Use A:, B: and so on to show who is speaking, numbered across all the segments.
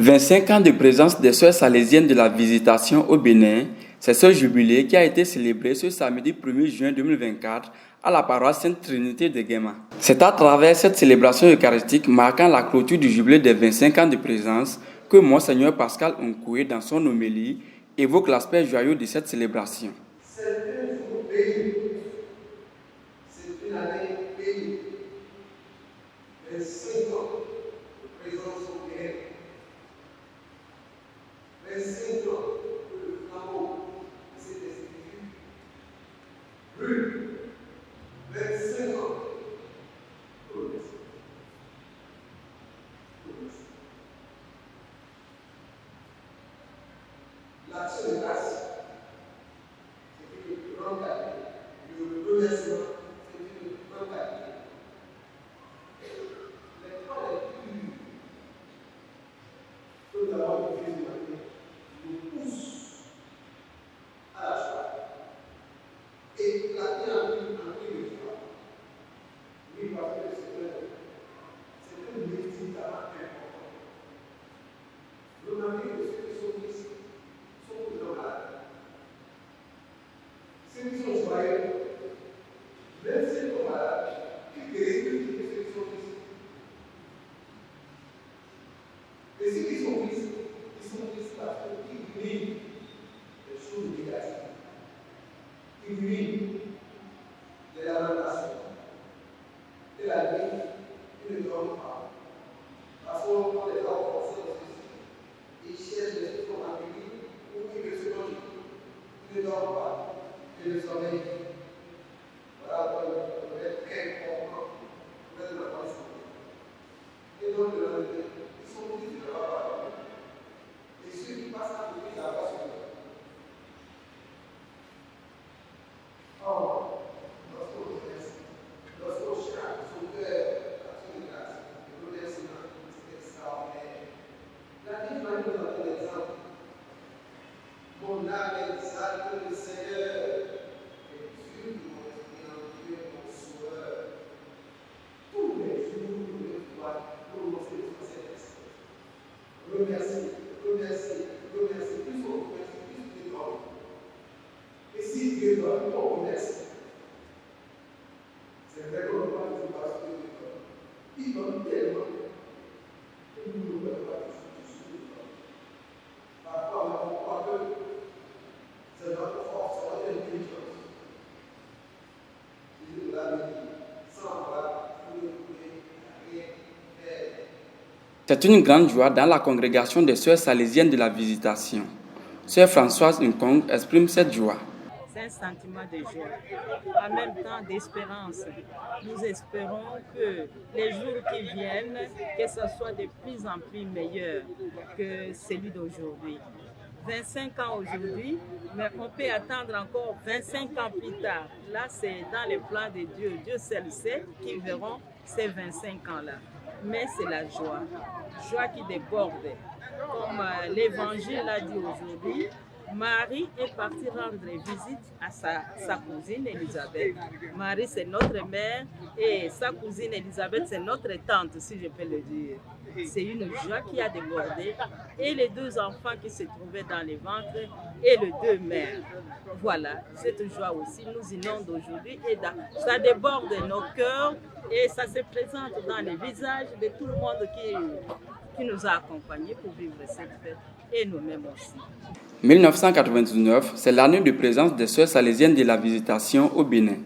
A: 25 ans de présence des Sœurs Salésiennes de la Visitation au Bénin, c'est ce jubilé qui a été célébré ce samedi 1er juin 2024 à la paroisse Sainte-Trinité de Guéma. C'est à travers cette célébration eucharistique marquant la clôture du jubilé des 25 ans de présence que Monseigneur Pascal Onkoué, dans son homélie, évoque l'aspect joyeux de cette célébration.
B: C'est un jour béni, c'est une année bénie, 25 ans de présence au Bénin, 25 ans que le flambeau s'est institué, brûle, 25 ans pour le Messie. L'action de grâce, c'est une grande qualité. Le remerciement, c'est une grande qualité. Les trois les plus que nous avons utilisés nous poussent à la joie. Et la vie en plus de joie. Oui, parce que c'est un médicament important. Nous n'avons que ceux qui sont ici. Ceux qui sont joyeux, même ceux qui sont malades, qui guérissent ceux qui sont ici. Et ceux qui sont ici parce qu'ils vivent des choses négatives. Ils vivent des lamentations. Et la nuit, ils ne dorment pas. Parce qu'on les a forcés dans ceci. Ils cherchent des choses à vivre ou qu'ils se logent. Ils ne dorment pas. Et le sommeil, voilà, on peut être très content, on peut être dans la santé. Et donc, ils sont obligés de la parole. Et ceux qui passent à côté de la passion. Or, lorsqu'on remercie, lorsqu'on cherche son cœur, l'action de grâce, le remerciement, c'est extraordinaire. La Bible va nous donner l'exemple. Mon âme exalte le Seigneur, et Dieu de mon esprit en Dieu, mon sauveur. Tous les jours, je dois prononcer cet esprit. Remercier, remercier, remercier. Plus on remercie, plus Dieu donne. Et si Dieu donne, on remercie. C'est vrai qu'on ne peut pas toujours parce que Dieu donne. Il donne tellement que nous ne pouvons pas toujours Dieu donne. Parfois, on croit que c'est notre force, c'est notre intelligence. Jésus l'a dit, sans voir, vous ne pouvez rien faire.
A: C'est une grande joie dans la congrégation des Sœurs Salésiennes de la Visitation. Sœur Françoise Nkong exprime cette joie.
C: C'est un sentiment de joie, en même temps d'espérance. Nous espérons que les jours qui viennent, que ce soit de plus en plus meilleur que celui d'aujourd'hui. 25 ans aujourd'hui, mais on peut attendre encore 25 ans plus tard. Là, c'est dans les plans de Dieu. Dieu seul sait qui verront ces 25 ans-là. Mais c'est la joie qui déborde. Comme l'Évangile l'a dit aujourd'hui, Marie est partie rendre visite à sa cousine Élisabeth. Marie, c'est notre mère et sa cousine Élisabeth, c'est notre tante, si je peux le dire. C'est une joie qui a débordé. Et les deux enfants qui se trouvaient dans les ventres et les deux mères. Voilà, cette joie aussi nous inonde aujourd'hui et ça déborde nos cœurs et ça se présente dans les visages de tout le monde qui nous a accompagnés pour vivre cette fête et nous-mêmes aussi.
A: 1999, c'est l'année de présence des Sœurs Salésiennes de la Visitation au Bénin.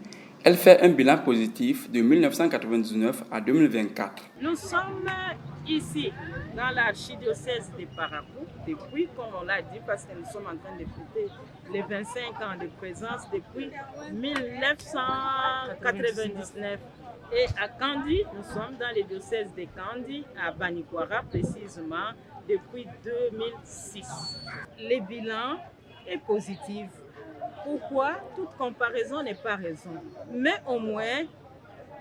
A: Elle fait un bilan positif de 1999 à 2024.
C: Nous sommes ici, dans l'archidiocèse de Parakou, depuis, comme on l'a dit, parce que nous sommes en train de fêter les 25 ans de présence depuis 1999. Et à Kandi, nous sommes dans le diocèse de Kandi, à Banikwara précisément, depuis 2006. Le bilan est positif. Pourquoi? Toute comparaison n'est pas raison. Mais au moins,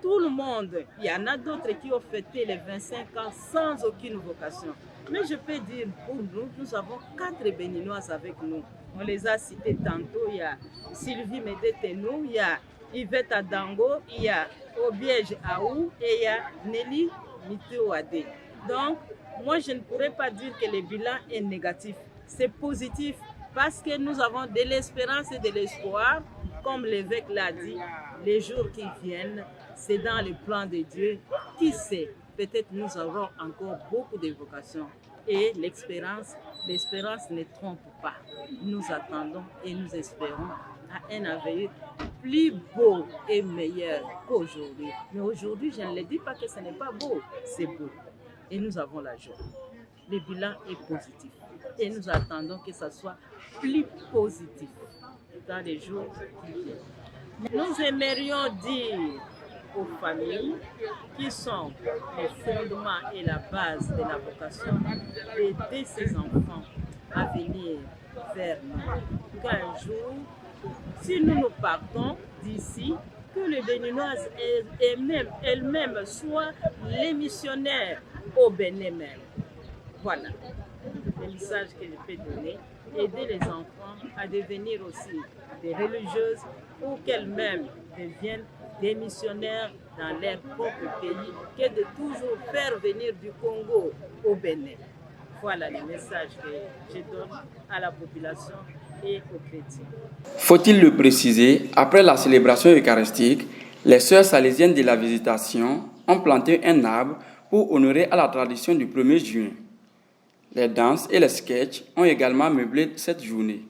C: tout le monde, il y en a d'autres qui ont fêté les 25 ans sans aucune vocation. Mais je peux dire, pour nous, nous avons 4 Béninoises avec nous. On les a citées tantôt. Il y a Sylvie Médé-Tenou, il y a Yvette Adango, il y a Obiège Aou et il y a Nelly Mitouadé. Donc, moi, je ne pourrais pas dire que le bilan est négatif. C'est positif parce que nous avons de l'espérance et de l'espoir. Comme l'évêque l'a dit, les jours qui viennent, c'est dans le plan de Dieu. Qui sait, peut-être nous aurons encore beaucoup de vocations. Et l'espérance ne trompe pas. Nous attendons et nous espérons à un avenir plus beau et meilleur qu'aujourd'hui. Mais aujourd'hui, je ne le dis pas que ce n'est pas beau, c'est beau. Et nous avons la joie. Le bilan est positif. Et nous attendons que ça soit plus positif dans les jours qui viennent. Nous aimerions dire aux familles qui sont les fondements et la base de la vocation d'aider ces enfants à venir vers nous. Qu'un jour, si nous partons d'ici, que les Béninoises elles-mêmes soient les missionnaires au Bénin même. Voilà le message que je peux donner. Aider les enfants à devenir aussi des religieuses ou qu'elles-mêmes deviennent des missionnaires dans leur propre pays, que de toujours faire venir du Congo au Bénin. Voilà le message que je donne à la population et aux chrétiens.
A: Faut-il le préciser, après la célébration eucharistique, les sœurs salésiennes de la Visitation ont planté un arbre pour honorer à la tradition du 1er juin. Les danses et les sketchs ont également meublé cette journée.